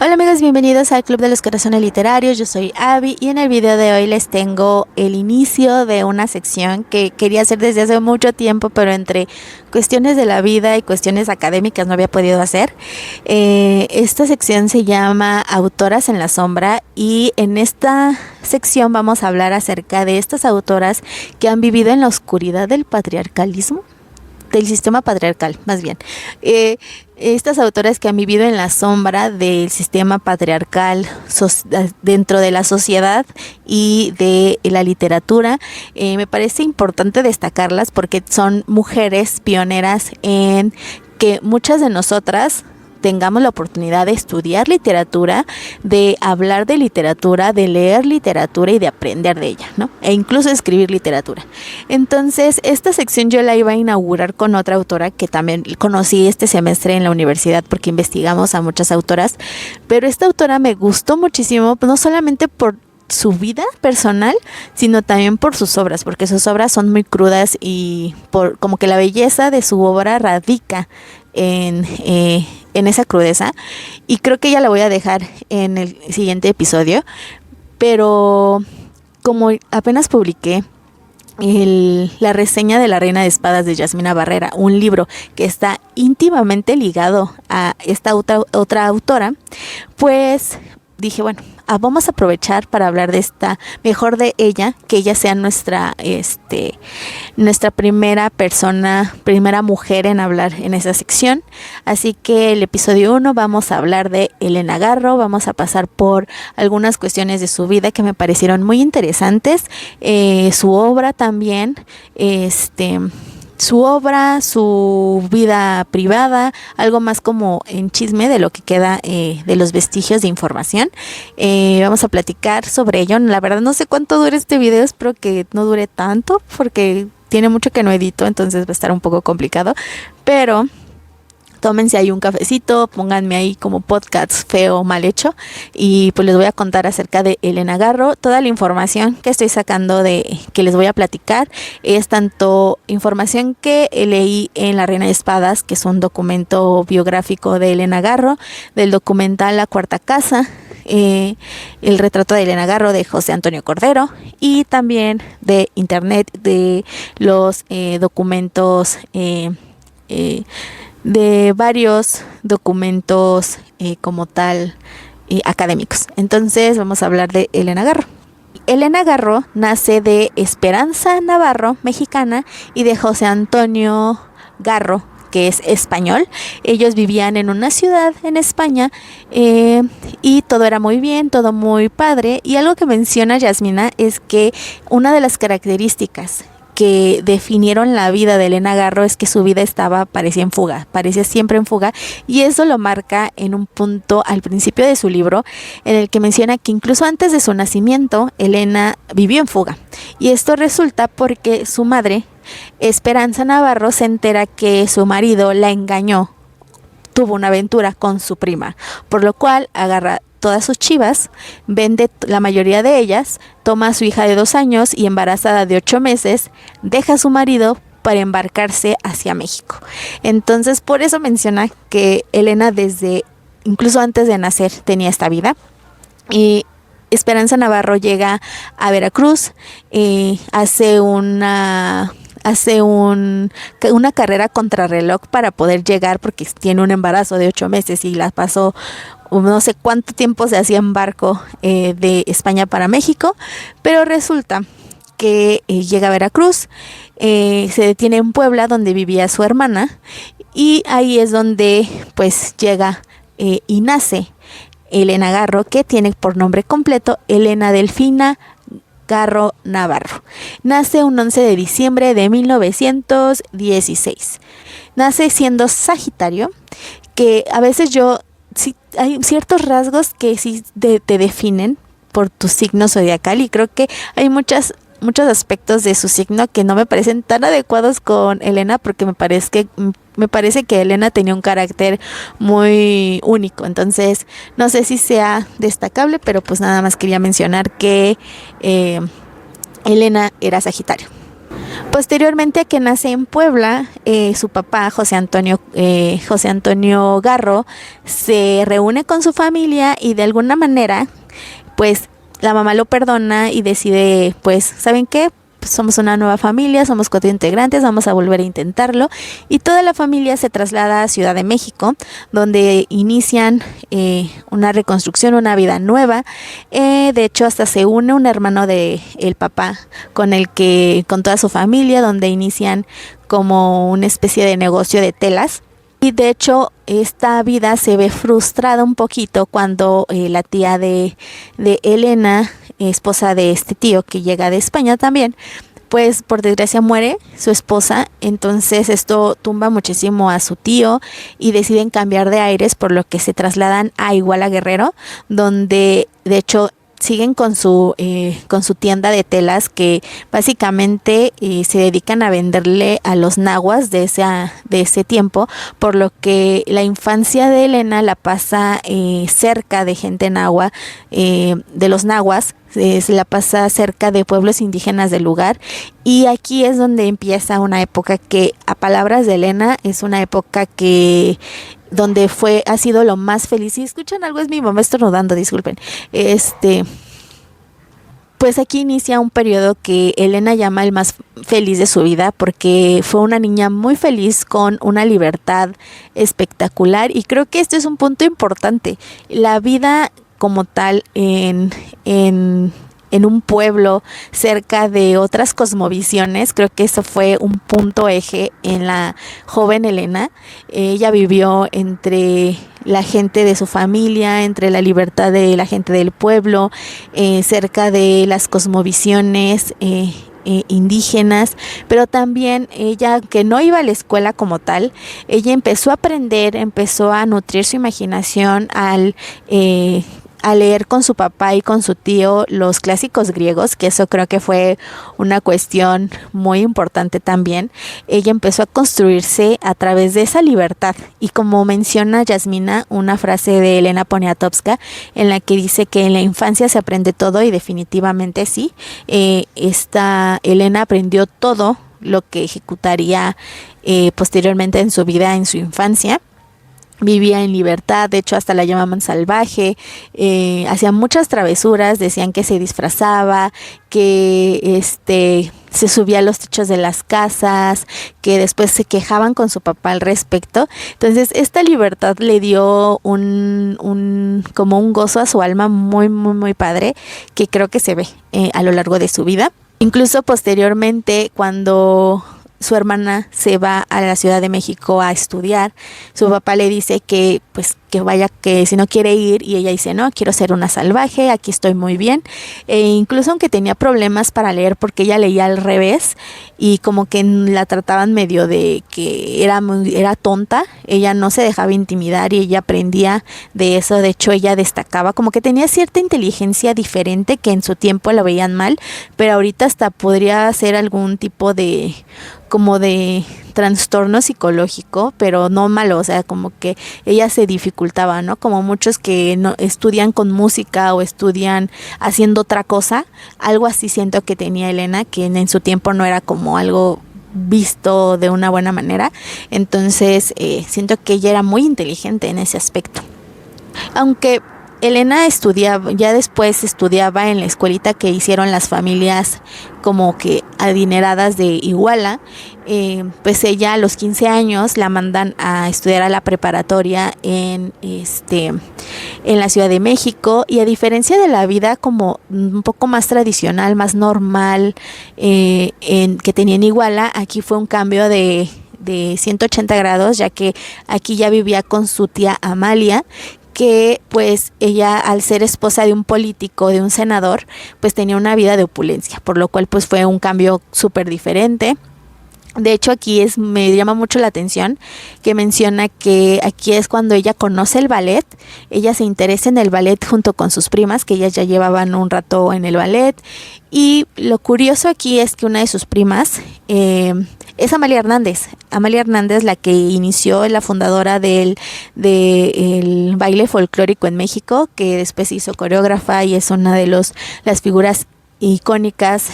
Hola amigos, bienvenidos al Club de los Corazones Literarios. Yo soy Abby y en el video de hoy les tengo el inicio de una sección que quería hacer desde hace mucho tiempo, pero entre cuestiones de la vida y cuestiones académicas no había podido hacer. Esta sección se llama Autoras en la Sombra y en esta sección vamos a hablar acerca de estas autoras que han vivido en la oscuridad del patriarcalismo. Del sistema patriarcal, más bien. Estas autoras que han vivido en la sombra del sistema patriarcal dentro de la sociedad y de la literatura, me parece importante destacarlas porque son mujeres pioneras en que muchas de nosotras tengamos la oportunidad de estudiar literatura, de hablar de literatura, de leer literatura y de aprender de ella, ¿no? E incluso escribir literatura. Entonces, esta sección yo la iba a inaugurar con otra autora que también conocí este semestre en la universidad porque investigamos a muchas autoras, pero esta autora me gustó muchísimo, no solamente por su vida personal, sino también por sus obras, porque sus obras son muy crudas y por como que la belleza de su obra radica en esa crudeza, y creo que ya la voy a dejar en el siguiente episodio. Pero como apenas publiqué la reseña de La Reina de Espadas de Yasmina Barrera, un libro que está íntimamente ligado a esta otra autora, pues dije, bueno, vamos a aprovechar para hablar de mejor de ella, que ella sea nuestra primera mujer en hablar en esa sección. Así que el episodio 1 vamos a hablar de Elena Garro, vamos a pasar por algunas cuestiones de su vida que me parecieron muy interesantes, su obra también, su vida privada, algo más como en chisme de lo que queda de los vestigios de información. Vamos a platicar sobre ello. La verdad no sé cuánto dure este video, espero que no dure tanto porque tiene mucho que no edito, entonces va a estar un poco complicado, pero tómense ahí un cafecito, pónganme ahí como podcast feo mal hecho y pues les voy a contar acerca de Elena Garro. Toda la información que estoy sacando que les voy a platicar es tanto información que leí en La Reina de Espadas, que es un documento biográfico de Elena Garro, del documental La Cuarta Casa, el retrato de Elena Garro de José Antonio Cordero, y también de internet, de los documentos de varios documentos como tal académicos. Entonces vamos a hablar de Elena Garro. Elena Garro nace de Esperanza Navarro, mexicana, y de José Antonio Garro, que es español. Ellos vivían en una ciudad en España y todo era muy bien, todo muy padre. Y algo que menciona Yasmina es que una de las características que definieron la vida de Elena Garro es que su vida parecía siempre en fuga, y eso lo marca en un punto al principio de su libro en el que menciona que incluso antes de su nacimiento Elena vivió en fuga, y esto resulta porque su madre, Esperanza Navarro, se entera que su marido la engañó, tuvo una aventura con su prima, por lo cual agarra todas sus chivas, vende la mayoría de ellas, toma a su hija de 2 años y embarazada de 8 meses, deja a su marido para embarcarse hacia México. Entonces, por eso menciona que Elena incluso antes de nacer tenía esta vida. Y Esperanza Navarro llega a Veracruz, hace una carrera contrarreloj para poder llegar, porque tiene un embarazo de 8 meses y la pasó no sé cuánto tiempo se hacía en barco de España para México, pero resulta que llega a Veracruz, se detiene en Puebla donde vivía su hermana, y ahí es donde pues llega y nace Elena Garro, que tiene por nombre completo Elena Delfina Garro Navarro. Nace un 11 de diciembre de 1916. Nace siendo Sagitario, que a veces sí, hay ciertos rasgos que sí te definen por tu signo zodiacal, y creo que hay muchos aspectos de su signo que no me parecen tan adecuados con Elena, porque me parece que Elena tenía un carácter muy único. Entonces no sé si sea destacable, pero pues nada más quería mencionar que Elena era Sagitario. Posteriormente a que nace en Puebla, su papá, José Antonio Garro, se reúne con su familia y de alguna manera, pues la mamá lo perdona y decide, pues, ¿saben qué? Pues, somos una nueva familia, somos 4 integrantes, vamos a volver a intentarlo. Y toda la familia se traslada a Ciudad de México, donde inician una reconstrucción, una vida nueva. De hecho, hasta se une un hermano de el papá con toda su familia, donde inician como una especie de negocio de telas. Y de hecho, esta vida se ve frustrada un poquito cuando la tía de Elena, esposa de este tío que llega de España también, pues por desgracia muere su esposa. Entonces esto tumba muchísimo a su tío y deciden cambiar de aires, por lo que se trasladan a Iguala Guerrero, donde de hecho siguen con su tienda de telas, que básicamente se dedican a venderle a los nahuas de ese tiempo, por lo que la infancia de Elena la pasa cerca de gente nahua, de los nahuas. Se la pasa cerca de pueblos indígenas del lugar, y aquí es donde empieza una época que, a palabras de Elena, es una época que donde ha sido lo más feliz. Si escuchan algo, es mi mamá estornudando, disculpen. Pues aquí inicia un periodo que Elena llama el más feliz de su vida, porque fue una niña muy feliz con una libertad espectacular, y creo que este es un punto importante. La vida como tal en un pueblo cerca de otras cosmovisiones, creo que eso fue un punto eje en la joven Elena. Ella vivió entre la gente de su familia, entre la libertad de la gente del pueblo, cerca de las cosmovisiones indígenas, pero también ella, que no iba a la escuela como tal, ella empezó a aprender, empezó a nutrir su imaginación a leer con su papá y con su tío los clásicos griegos, que eso creo que fue una cuestión muy importante también. Ella empezó a construirse a través de esa libertad, y como menciona Yasmina, una frase de Elena Poniatowska en la que dice que en la infancia se aprende todo, y definitivamente sí, esta Elena aprendió todo lo que ejecutaría posteriormente en su vida, en su infancia. Vivía en libertad, de hecho hasta la llamaban salvaje, hacía muchas travesuras, decían que se disfrazaba, que se subía a los techos de las casas, que después se quejaban con su papá al respecto. Entonces esta libertad le dio como un gozo a su alma muy, muy, muy padre, que creo que se ve a lo largo de su vida. Incluso posteriormente, cuando su hermana se va a la Ciudad de México a estudiar, su papá le dice que pues que vaya, que si no quiere ir, y ella dice no, quiero ser una salvaje, aquí estoy muy bien. Incluso aunque tenía problemas para leer, porque ella leía al revés y como que la trataban medio de que era tonta, ella no se dejaba intimidar y ella aprendía de eso. De hecho ella destacaba, como que tenía cierta inteligencia diferente, que en su tiempo la veían mal, pero ahorita hasta podría ser algún tipo de trastorno psicológico, pero no malo, o sea, como que ella se dificultaba, ¿no? Como muchos que no estudian con música o estudian haciendo otra cosa, algo así siento que tenía Elena, que en su tiempo no era como algo visto de una buena manera. Entonces siento que ella era muy inteligente en ese aspecto. Aunque Elena ya después estudiaba en la escuelita que hicieron las familias como que adineradas de Iguala, pues ella a los 15 años la mandan a estudiar a la preparatoria en la Ciudad de México, y a diferencia de la vida como un poco más tradicional, más normal que tenía en Iguala, aquí fue un cambio de 180 grados, ya que aquí ya vivía con su tía Amalia, que pues ella, al ser esposa de un político, de un senador, pues tenía una vida de opulencia, por lo cual pues fue un cambio súper diferente. De hecho aquí me llama mucho la atención que menciona que aquí es cuando ella conoce el ballet. Ella se interesa en el ballet junto con sus primas, que ellas ya llevaban un rato en el ballet, y lo curioso aquí es que una de sus primas es Amalia Hernández. Amalia Hernández, la que inició, la fundadora del baile folclórico en México, que después hizo coreógrafa y es una de las figuras icónicas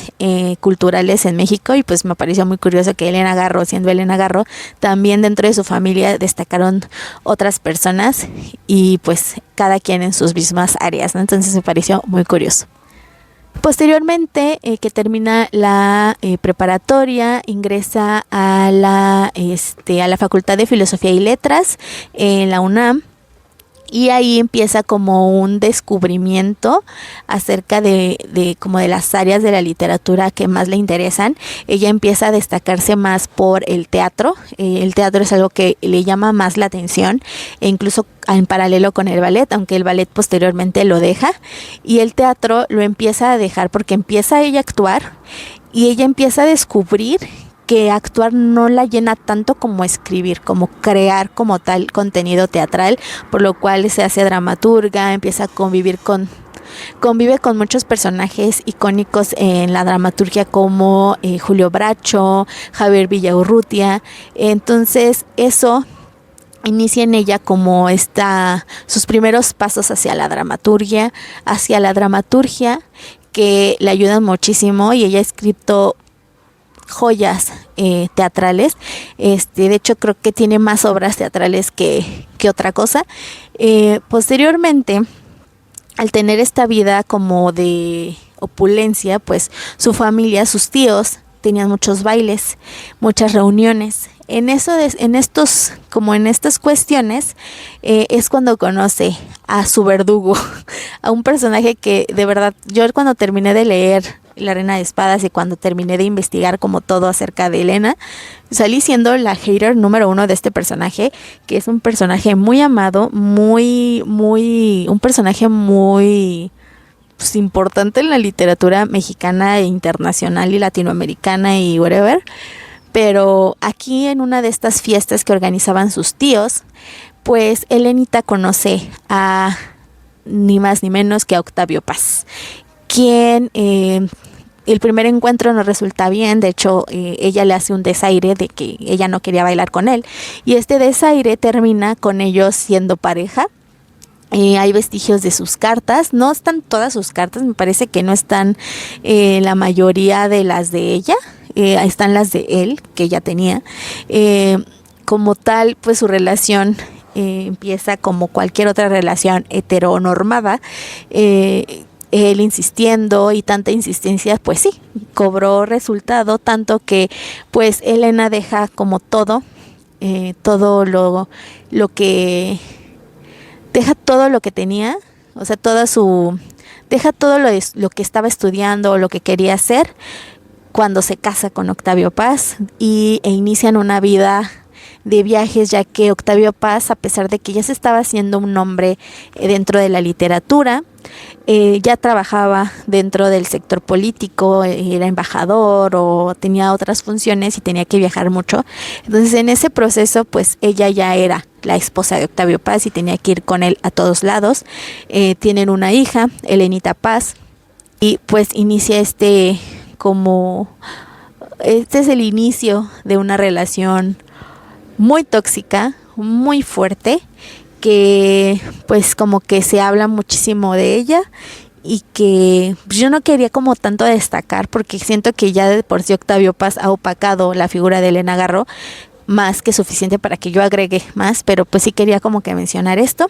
culturales en México, y pues me pareció muy curioso que Elena Garro, siendo Elena Garro, también dentro de su familia destacaron otras personas y pues cada quien en sus mismas áreas, ¿no? Entonces me pareció muy curioso. Posteriormente, que termina la preparatoria, ingresa a la Facultad de Filosofía y Letras en la UNAM. Y ahí empieza como un descubrimiento acerca como de las áreas de la literatura que más le interesan. Ella empieza a destacarse más por el teatro. El teatro es algo que le llama más la atención, e incluso en paralelo con el ballet, aunque el ballet posteriormente lo deja. Y el teatro lo empieza a dejar porque empieza ella a actuar y ella empieza a descubrir que actuar no la llena tanto como escribir, como crear como tal contenido teatral, por lo cual se hace dramaturga, empieza a convive con muchos personajes icónicos en la dramaturgia como Julio Bracho, Javier Villaurrutia. Entonces eso inicia en ella como sus primeros pasos hacia la dramaturgia, que le ayudan muchísimo, y ella ha escrito joyas teatrales. De hecho creo que tiene más obras teatrales que otra cosa. Posteriormente, al tener esta vida como de opulencia, pues su familia, sus tíos, tenían muchos bailes, muchas reuniones. En estas cuestiones es cuando conoce a su verdugo, a un personaje que de verdad, yo cuando terminé de leer La Reina de Espadas y cuando terminé de investigar como todo acerca de Elena, salí siendo la hater número 1 de este personaje, que es un personaje muy amado, un personaje muy pues, importante en la literatura mexicana e internacional y latinoamericana y whatever. Pero aquí en una de estas fiestas que organizaban sus tíos, pues Elenita conoce a ni más ni menos que a Octavio Paz, quien el primer encuentro no resulta bien. De hecho, ella le hace un desaire de que ella no quería bailar con él, y este desaire termina con ellos siendo pareja. Hay vestigios de sus cartas, no están todas sus cartas, me parece que no están la mayoría de las de ella, están las de él que ella tenía. Como tal, pues su relación empieza como cualquier otra relación heteronormada, él insistiendo, y tanta insistencia pues sí, cobró resultado, tanto que pues Elena deja como todo lo que deja todo lo que tenía, o sea, deja todo lo que estaba estudiando o lo que quería hacer cuando se casa con Octavio Paz, e inician una vida de viajes, ya que Octavio Paz, a pesar de que ya se estaba haciendo un nombre dentro de la literatura, ya trabajaba dentro del sector político, era embajador o tenía otras funciones y tenía que viajar mucho. Entonces en ese proceso pues ella ya era la esposa de Octavio Paz y tenía que ir con él a todos lados. Tienen una hija, Elenita Paz, y pues inicia este es el inicio de una relación muy tóxica, muy fuerte, que pues como que se habla muchísimo de ella, y que pues, yo no quería como tanto destacar porque siento que ya de por sí Octavio Paz ha opacado la figura de Elena Garro más que suficiente para que yo agregue más, pero pues sí quería como que mencionar esto.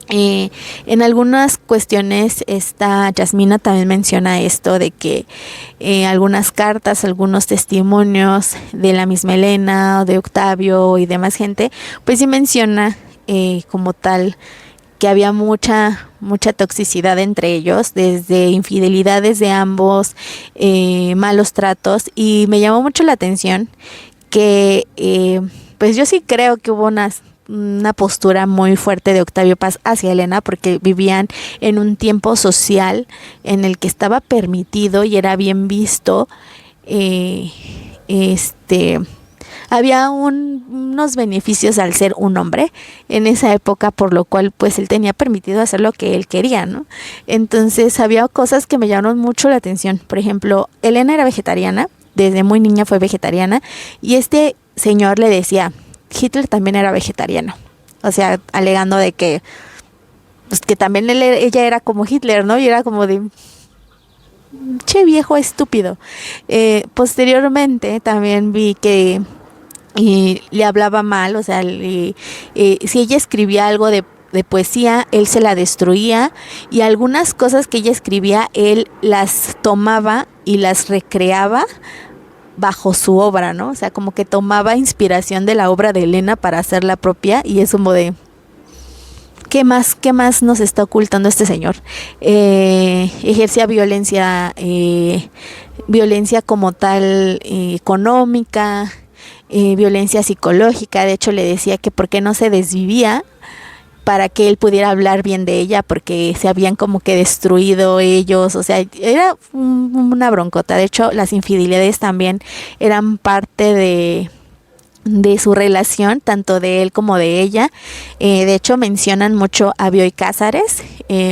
En algunas cuestiones esta Yasmina también menciona esto de que algunas cartas, algunos testimonios de la misma Elena o de Octavio y demás gente, pues sí menciona como tal que había mucha toxicidad entre ellos, desde infidelidades de ambos, malos tratos, y me llamó mucho la atención que pues yo sí creo que hubo una postura muy fuerte de Octavio Paz hacia Elena, porque vivían en un tiempo social en el que estaba permitido y era bien visto. Había unos beneficios al ser un hombre en esa época, por lo cual pues él tenía permitido hacer lo que él quería, ¿no? Entonces había cosas que me llamaron mucho la atención. Por ejemplo, Elena era vegetariana, desde muy niña fue vegetariana, y este señor le decía, Hitler también era vegetariano, o sea, alegando de que pues que también ella era como Hitler, ¿no? Y era como de che viejo estúpido. Posteriormente también vi que le hablaba mal, o sea, si ella escribía algo de poesía, él se la destruía y algunas cosas que ella escribía, él las tomaba y las recreaba bajo su obra, ¿no? O sea, como que tomaba inspiración de la obra de Elena para hacerla propia y es como de, qué más nos está ocultando este señor? Ejercía violencia, violencia como tal económica, violencia psicológica. De hecho, le decía que por qué no se desvivía para que él pudiera hablar bien de ella, porque se habían como que destruido ellos, o sea, era una broncota. De hecho, las infidelidades también eran parte de su relación, tanto de él como de ella. De hecho, mencionan mucho a Bioy Cázares,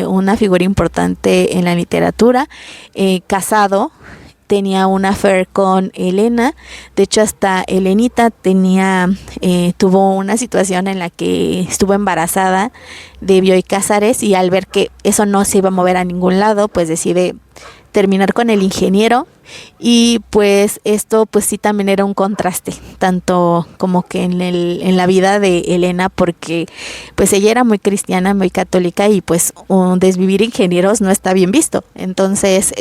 una figura importante en la literatura, casado, tenía una affair con Elena. De hecho, hasta Elenita tuvo una situación en la que estuvo embarazada de Bioy Cázares y al ver que eso no se iba a mover a ningún lado, pues decide terminar con el ingeniero. Y pues esto pues sí también era un contraste, tanto como que en la vida de Elena, porque pues ella era muy cristiana, muy católica y pues desvivir ingenieros no está bien visto. Entonces,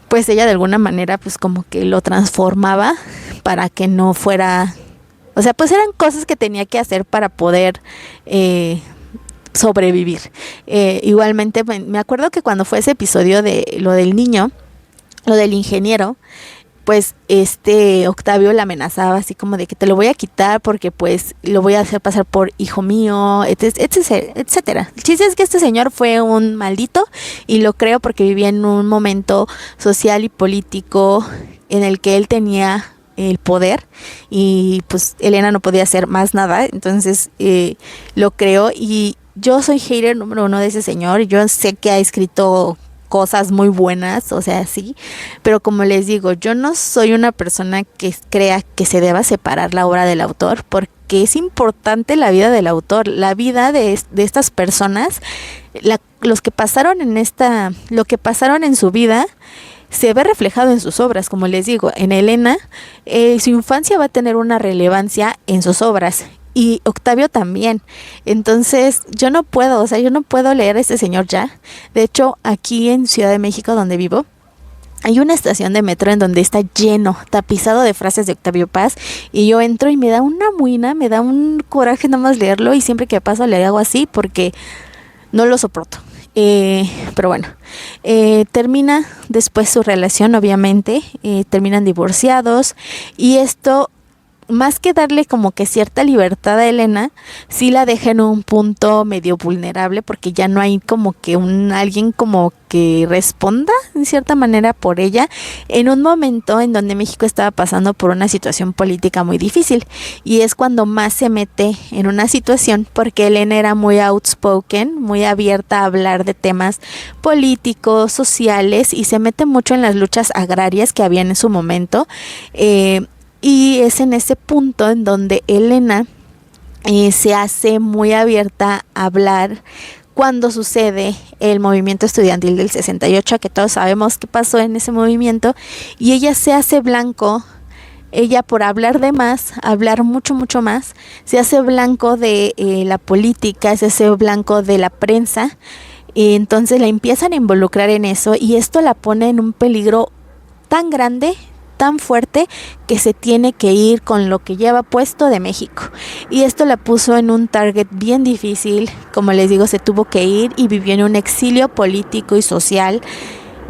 pues ella de alguna manera pues como que lo transformaba para que no fuera, o sea, pues eran cosas que tenía que hacer para poder sobrevivir. Igualmente me acuerdo que cuando fue ese episodio de lo del niño, lo del ingeniero, pues Octavio la amenazaba así como de que te lo voy a quitar porque pues lo voy a hacer pasar por hijo mío, etcétera. El chiste es que este señor fue un maldito y lo creo porque vivía en un momento social y político en el que él tenía el poder y pues Elena no podía hacer más nada. Entonces lo creo y yo soy hater número uno de ese señor. Yo sé que ha escrito cosas muy buenas, o sea, sí, pero como les digo, yo no soy una persona que crea que se deba separar la obra del autor, porque es importante la vida del autor, la vida de estas personas, los que pasaron lo que pasaron en su vida se ve reflejado en sus obras. Como les digo, en Elena, su infancia va a tener una relevancia en sus obras. Y Octavio también. Entonces yo no puedo leer a este señor ya. De hecho, aquí en Ciudad de México, donde vivo, hay una estación de metro en donde está lleno, tapizado de frases de Octavio Paz. Y yo entro y me da una muina, me da un coraje nada más leerlo. Y siempre que paso le hago así porque no lo soporto. Pero bueno, termina después su relación, obviamente. Terminan divorciados. Y esto, más que darle como que cierta libertad a Elena, sí la deja en un punto medio vulnerable porque ya no hay como que alguien como que responda en cierta manera por ella en un momento en donde México estaba pasando por una situación política muy difícil, y es cuando más se mete en una situación porque Elena era muy outspoken, muy abierta a hablar de temas políticos, sociales, y se mete mucho en las luchas agrarias que había en su momento. Y es en ese punto en donde Elena se hace muy abierta a hablar cuando sucede el movimiento estudiantil del 68, que todos sabemos qué pasó en ese movimiento, y ella se hace blanco. Ella, por hablar de más, hablar mucho más, se hace blanco de la política, se hace blanco de la prensa, y entonces la empiezan a involucrar en eso, y esto la pone en un peligro tan grande, tan fuerte, que se tiene que ir con lo que lleva puesto de México. Y esto la puso en un target bien difícil. Como les digo, se tuvo que ir y vivió en un exilio político y social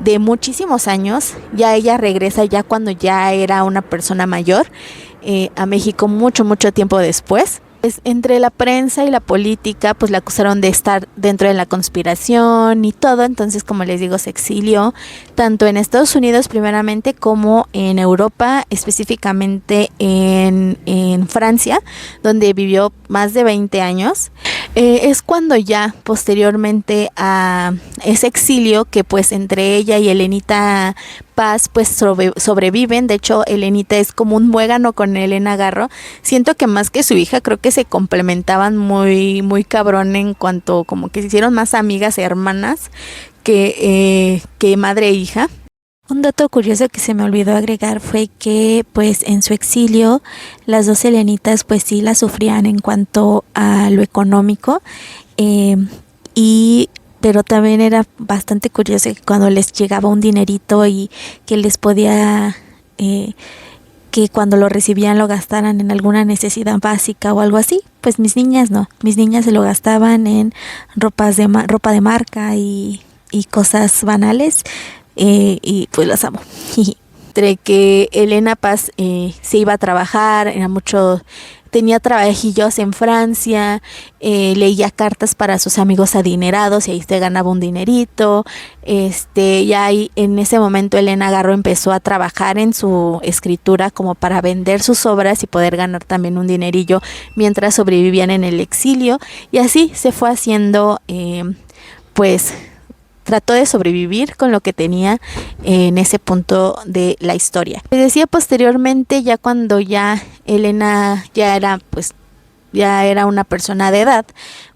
de muchísimos años. Ya ella regresa ya cuando ya era una persona mayor a México mucho tiempo después. Pues entre la prensa y la política, pues la acusaron de estar dentro de la conspiración y todo. Entonces, como les digo, se exilió tanto en Estados Unidos primeramente como en Europa, específicamente en Francia, donde vivió más de 20 años. Es cuando ya posteriormente a ese exilio, que pues entre ella y Elenita Paz pues sobreviven. De hecho, Elenita es como un muégano con Elena Garro. Siento que más que su hija, creo que se complementaban muy cabrón, en cuanto como que se hicieron más amigas y hermanas que madre e hija. Un dato curioso que se me olvidó agregar fue que pues en su exilio las dos Helenitas pues sí la sufrían en cuanto a lo económico, eh, y pero también era bastante curioso que cuando les llegaba un dinerito y que les podía que cuando lo recibían lo gastaran en alguna necesidad básica o algo así, pues mis niñas no, mis niñas se lo gastaban en ropa de marca y cosas banales, y pues las amo. Entre que Elena Paz se iba a trabajar, tenía trabajillos en Francia, leía cartas para sus amigos adinerados y ahí se ganaba un dinerito. Ya ahí en ese momento Elena Garro empezó a trabajar en su escritura como para vender sus obras y poder ganar también un dinerillo mientras sobrevivían en el exilio, y así se fue haciendo, pues trató de sobrevivir con lo que tenía en ese punto de la historia. Les decía, posteriormente, ya cuando ya Elena ya era una persona de edad,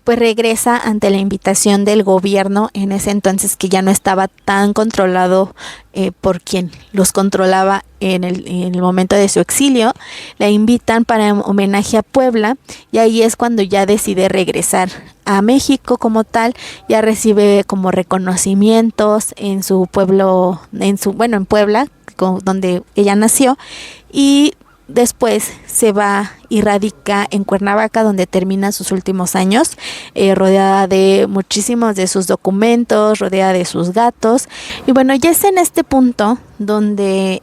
pues regresa ante la invitación del gobierno en ese entonces, que ya no estaba tan controlado por quien los controlaba en el momento de su exilio. La invitan para un homenaje a Puebla, y ahí es cuando ya decide regresar a México como tal. Ya recibe como reconocimientos en su pueblo, en Puebla, donde ella nació, y después se va y radica en Cuernavaca, donde termina sus últimos años, rodeada de muchísimos de sus documentos, rodeada de sus gatos. Y bueno, ya es en este punto donde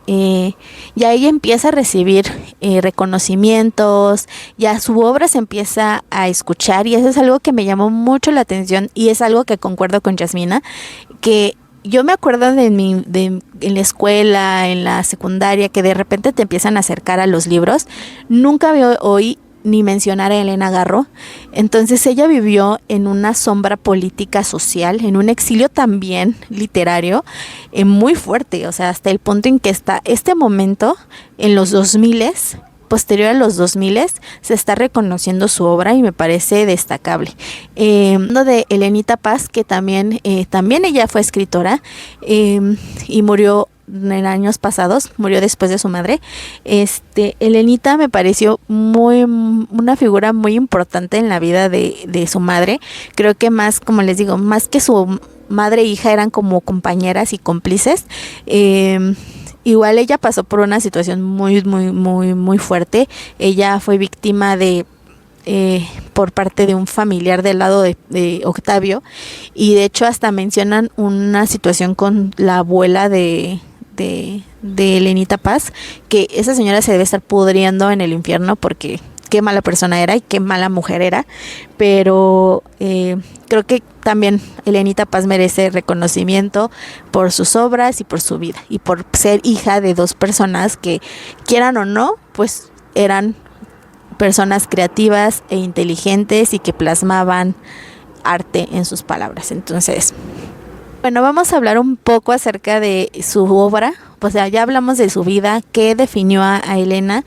ya ella empieza a recibir reconocimientos, ya su obra se empieza a escuchar, y eso es algo que me llamó mucho la atención, y es algo que concuerdo con Yasmina, que yo me acuerdo en la escuela, en la secundaria, que de repente te empiezan a acercar a los libros. Nunca oí ni mencionar a Elena Garro. Entonces ella vivió en una sombra política social, en un exilio también literario, muy fuerte. O sea, hasta el punto en que está este momento, en los 2000, posterior a los 2000, se está reconociendo su obra, y me parece destacable. Hablando de Elenita Paz, que también ella fue escritora, y murió en años pasados, murió después de su madre. Elenita me pareció una figura muy importante en la vida de su madre. Creo que más, como les digo, más que su madre e hija, eran como compañeras y cómplices. Igual ella pasó por una situación muy, muy, muy, muy fuerte. Ella fue víctima por parte de un familiar del lado de Octavio, y de hecho hasta mencionan una situación con la abuela de Elenita Paz, que esa señora se debe estar pudriendo en el infierno, porque qué mala persona era y qué mala mujer era. Pero creo que también Elenita Paz merece reconocimiento por sus obras y por su vida, y por ser hija de dos personas que, quieran o no, pues eran personas creativas e inteligentes, y que plasmaban arte en sus palabras. Entonces, bueno, vamos a hablar un poco acerca de su obra. O sea, ya hablamos de su vida, qué definió a Elena,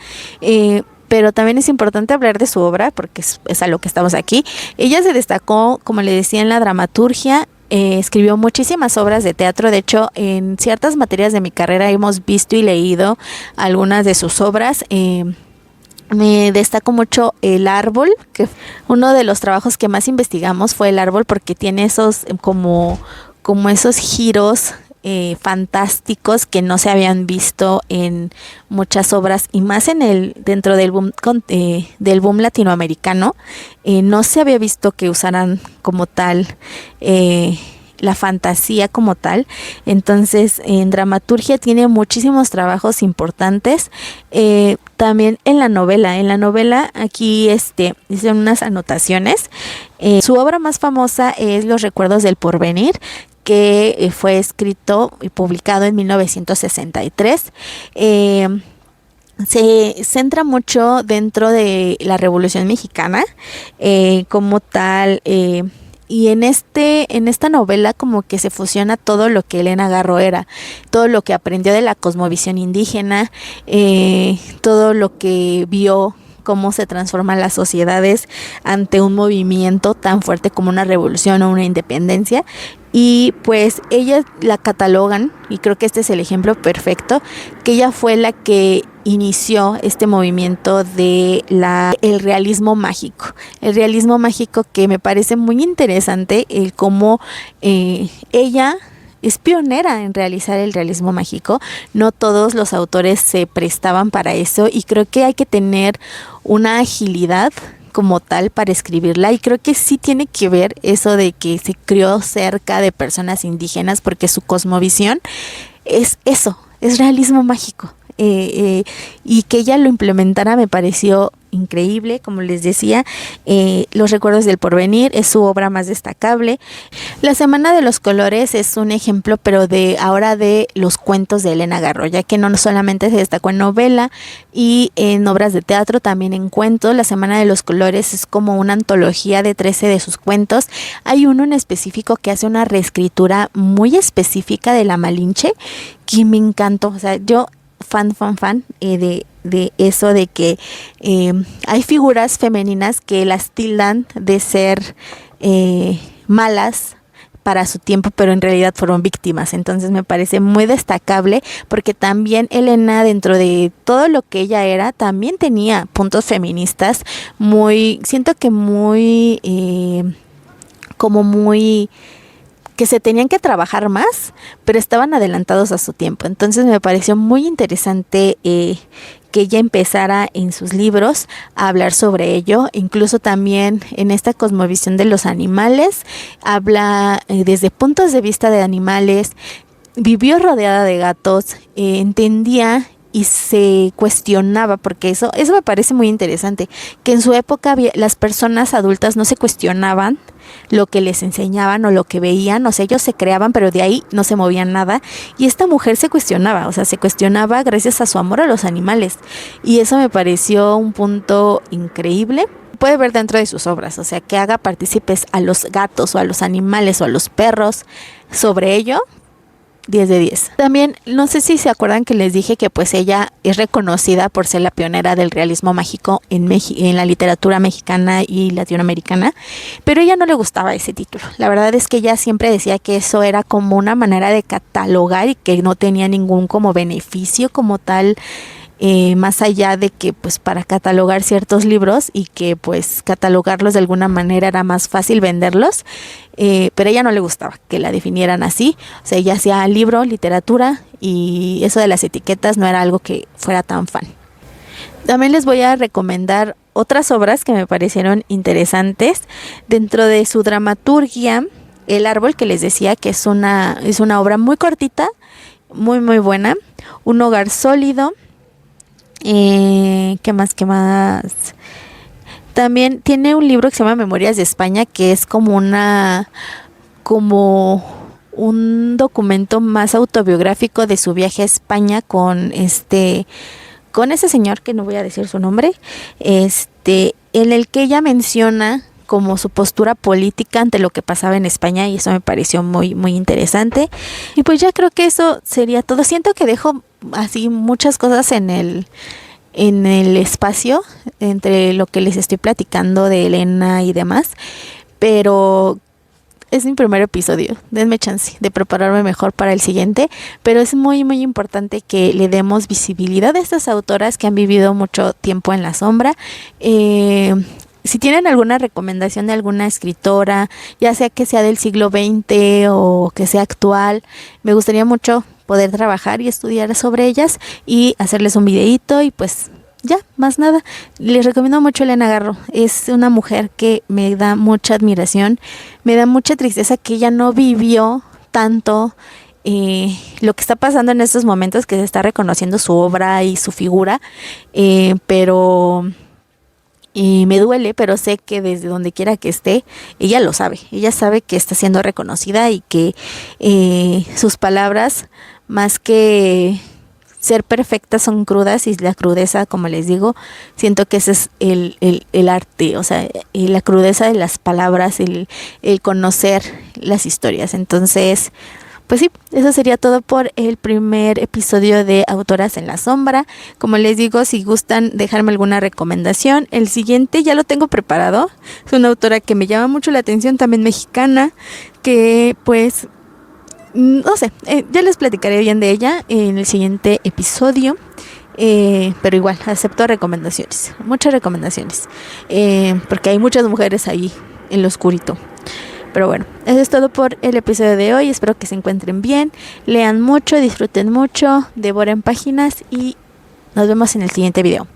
pero también es importante hablar de su obra, porque es a lo que estamos aquí. Ella se destacó, como le decía, en la dramaturgia. Escribió muchísimas obras de teatro. De hecho, en ciertas materias de mi carrera hemos visto y leído algunas de sus obras. Me destacó mucho El Árbol, que uno de los trabajos que más investigamos fue El Árbol, porque tiene esos como esos giros fantásticos que no se habían visto en muchas obras, y más dentro del boom latinoamericano. No se había visto que usaran como tal la fantasía como tal. Entonces, en dramaturgia tiene muchísimos trabajos importantes. También en la novela aquí hice unas anotaciones. Su obra más famosa es Los Recuerdos del Porvenir, que fue escrito y publicado en 1963. Se centra mucho dentro de la Revolución Mexicana como tal, y en esta novela como que se fusiona todo lo que Elena Garro era, todo lo que aprendió de la cosmovisión indígena, todo lo que vio, cómo se transforman las sociedades ante un movimiento tan fuerte como una revolución o una independencia. y pues ella la catalogan, y creo que este es el ejemplo perfecto, que ella fue la que inició este movimiento de el realismo mágico. El realismo mágico, que me parece muy interesante el cómo ella es pionera en realizar el realismo mágico. No todos los autores se prestaban para eso, y creo que hay que tener una agilidad como tal para escribirla, y creo que sí tiene que ver eso de que se crió cerca de personas indígenas, porque su cosmovisión es eso, es realismo mágico. Y que ella lo implementara me pareció increíble. Como les decía, Los recuerdos del porvenir es su obra más destacable. La Semana de los Colores es un ejemplo, pero ahora de los cuentos de Elena Garro, ya que no solamente se destacó en novela y en obras de teatro, también en cuentos. La Semana de los Colores es como una antología de 13 de sus cuentos. Hay uno en específico que hace una reescritura muy específica de La Malinche, que me encantó. O sea, yo fan de eso, de que hay figuras femeninas que las tildan de ser malas para su tiempo, pero en realidad fueron víctimas. Entonces me parece muy destacable, porque también Elena, dentro de todo lo que ella era, también tenía puntos feministas siento que muy que se tenían que trabajar más, pero estaban adelantados a su tiempo. Entonces me pareció muy interesante que ella empezara en sus libros a hablar sobre ello. Incluso también en esta cosmovisión de los animales, habla desde puntos de vista de animales. Vivió rodeada de gatos, entendía y se cuestionaba, porque eso me parece muy interesante, que en su época las personas adultas no se cuestionaban lo que les enseñaban o lo que veían. O sea, ellos se creaban, pero de ahí no se movían nada, y esta mujer se cuestionaba. O sea, se cuestionaba gracias a su amor a los animales, y eso me pareció un punto increíble. Puede ver dentro de sus obras, o sea, que haga partícipes a los gatos o a los animales o a los perros sobre ello. 10 de 10. También, no sé si se acuerdan que les dije que pues ella es reconocida por ser la pionera del realismo mágico en la literatura mexicana y latinoamericana, pero a ella no le gustaba ese título. La verdad es que ella siempre decía que eso era como una manera de catalogar y que no tenía ningún como beneficio como tal, más allá de que pues para catalogar ciertos libros, y que pues catalogarlos de alguna manera era más fácil venderlos, pero a ella no le gustaba que la definieran así. O sea, ella hacía libro, literatura, y eso de las etiquetas no era algo que fuera tan fan. También les voy a recomendar otras obras que me parecieron interesantes dentro de su dramaturgia. El árbol, que les decía que es una obra muy cortita, muy muy buena. Un hogar sólido. ¿Qué más? También tiene un libro que se llama Memorias de España, que es como un documento más autobiográfico de su viaje a España con ese señor, que no voy a decir su nombre, en el que ella menciona como su postura política ante lo que pasaba en España, y eso me pareció muy muy interesante. Y pues ya creo que eso sería todo. Siento que dejo así muchas cosas en el espacio entre lo que les estoy platicando de Elena y demás, pero es mi primer episodio. Denme chance de prepararme mejor para el siguiente, pero es muy muy importante que le demos visibilidad a estas autoras que han vivido mucho tiempo en la sombra. Si tienen alguna recomendación de alguna escritora, ya sea que sea del siglo XX o que sea actual, me gustaría mucho poder trabajar y estudiar sobre ellas y hacerles un videíto. Y pues ya, más nada. Les recomiendo mucho a Elena Garro. Es una mujer que me da mucha admiración, me da mucha tristeza que ella no vivió tanto lo que está pasando en estos momentos, que se está reconociendo su obra y su figura, pero me duele, pero sé que desde donde quiera que esté, ella lo sabe. Ella sabe que está siendo reconocida, y que sus palabras, más que ser perfectas, son crudas, y la crudeza, como les digo, siento que ese es el arte. O sea, la crudeza de las palabras, el conocer las historias. Entonces, Pues sí, eso sería todo por el primer episodio de Autoras en la Sombra. Como les digo, si gustan dejarme alguna recomendación, el siguiente ya lo tengo preparado. Es una autora que me llama mucho la atención, también mexicana, que pues, no sé, ya les platicaré bien de ella en el siguiente episodio. Pero igual, acepto recomendaciones, muchas recomendaciones, porque hay muchas mujeres ahí en lo oscurito. Pero bueno, eso es todo por el episodio de hoy. Espero que se encuentren bien, lean mucho, disfruten mucho, devoren páginas y nos vemos en el siguiente video.